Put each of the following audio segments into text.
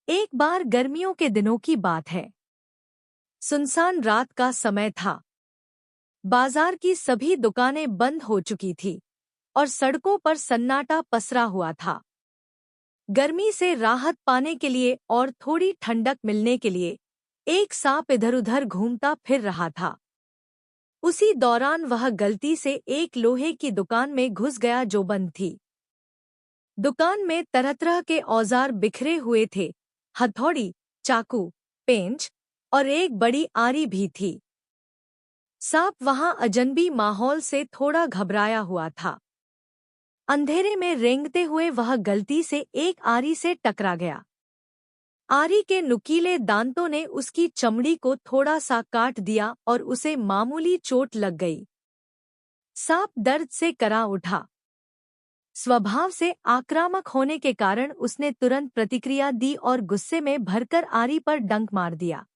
एक बार गर्मियों के दिनों की बात है। सुनसान रात का समय था। बाजार की सभी दुकानें बंद हो चुकी थी और सड़कों पर सन्नाटा पसरा हुआ था। गर्मी से राहत पाने के लिए और थोड़ी ठंडक मिलने के लिए एक सांप इधर-उधर घूमता फिर रहा था। उसी दौरान वह गलती से एक लोहे की दुकान में घुस गया जो बंद थी। दुकान में तरह-तरह के औजार बिखरे हुए थे। हथौड़ी, चाकू, पेंच और एक बड़ी आरी भी थी। सांप वहां अजनबी माहौल से थोड़ा घबराया हुआ था। अंधेरे में रेंगते हुए वह गलती से एक आरी से टकरा गया। आरी के नुकीले दांतों ने उसकी चमड़ी को थोड़ा सा काट दिया और उसे मामूली चोट लग गई। सांप दर्द से करा उठा। स्वभाव से आक्रामक होने के कारण उसने तुरंत प्रतिक्रिया दी और गुस्से में भरकर आरी पर डंक मार दिया।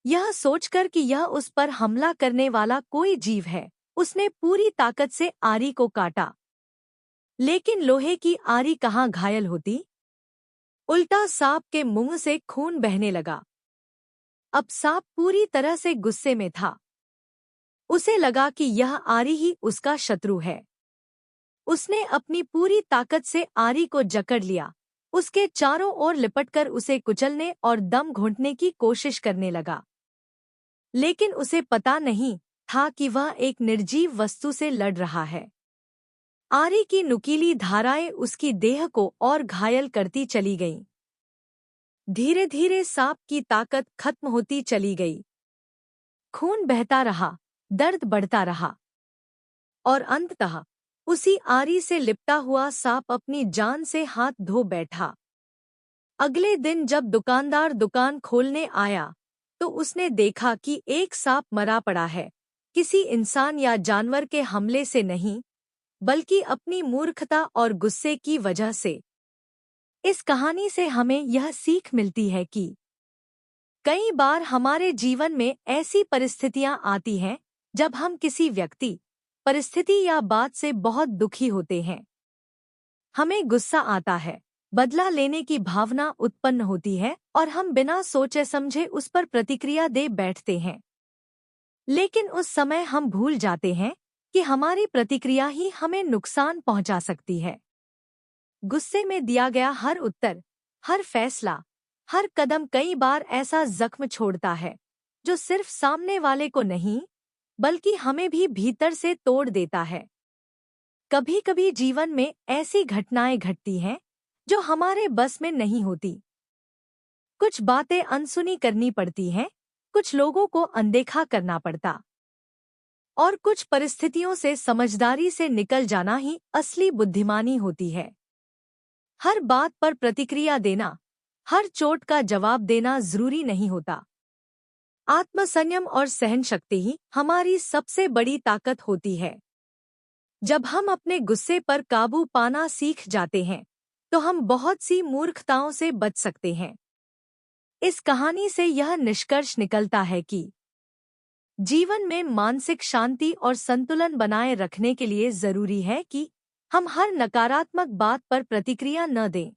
यह सोचकर कि यह उस पर हमला करने वाला कोई जीव है, उसने पूरी ताकत से आरी को काटा। लेकिन लोहे की आरी कहाँ घायल होती? उल्टा सांप के मुंह से खून बहने लगा। अब सांप पूरी तरह से गुस्से में था। उसे लगा कि यह आरी ही उसका शत्रु है। उसने अपनी पूरी ताकत से आरी को जकड़ लिया, उसके चारों ओर लिपटकर उसे कुचलने और दम घोंटने की कोशिश करने लगा। लेकिन उसे पता नहीं था कि वह एक निर्जीव वस्तु से लड़ रहा है। आरी की नुकीली धाराएं उसकी देह को और घायल करती चली गईं। धीरे धीरे सांप की ताकत खत्म होती चली गई। खून बहता रहा, दर्द बढ़ता रहा और अंततः उसी आरी से लिपटा हुआ सांप अपनी जान से हाथ धो बैठा। अगले दिन जब दुकानदार दुकान खोलने आया तो उसने देखा कि एक सांप मरा पड़ा है, किसी इंसान या जानवर के हमले से नहीं, बल्कि अपनी मूर्खता और गुस्से की वजह से। इस कहानी से हमें यह सीख मिलती है कि कई बार हमारे जीवन में ऐसी परिस्थितियां आती हैं जब हम किसी व्यक्ति, परिस्थिति या बात से बहुत दुखी होते हैं। हमें गुस्सा आता है, बदला लेने की भावना उत्पन्न होती है और हम बिना सोचे समझे उस पर प्रतिक्रिया दे बैठते हैं। लेकिन उस समय हम भूल जाते हैं कि हमारी प्रतिक्रिया ही हमें नुकसान पहुंचा सकती है। गुस्से में दिया गया हर उत्तर, हर फैसला, हर कदम कई बार ऐसा जख्म छोड़ता है जो सिर्फ सामने वाले को नहीं, बल्कि हमें भी भीतर से तोड़ देता है। कभी-कभी जीवन में ऐसी घटनाएं घटती हैं जो हमारे बस में नहीं होती। कुछ बातें अनसुनी करनी पड़ती हैं, कुछ लोगों को अनदेखा करना पड़ता और कुछ परिस्थितियों से समझदारी से निकल जाना ही असली बुद्धिमानी होती है। हर बात पर प्रतिक्रिया देना, हर चोट का जवाब देना जरूरी नहीं होता। आत्मसंयम और सहनशक्ति ही हमारी सबसे बड़ी ताकत होती है। जब हम अपने गुस्से पर काबू पाना सीख जाते हैं, तो हम बहुत सी मूर्खताओं से बच सकते हैं। इस कहानी से यह निष्कर्ष निकलता है कि जीवन में मानसिक शांति और संतुलन बनाए रखने के लिए जरूरी है कि हम हर नकारात्मक बात पर प्रतिक्रिया न दें।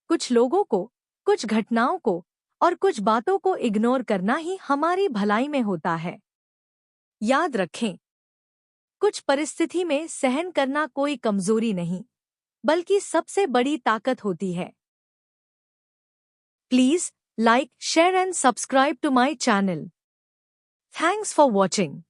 कुछ लोगों को, कुछ घटनाओं को और कुछ बातों को इग्नोर करना ही हमारी भलाई में होता है। याद रखें, कुछ परिस्थिति में सहन करना कोई कमजोरी नहीं, बल्कि सबसे बड़ी ताकत होती है। Please like, share and subscribe to my channel. Thanks for watching.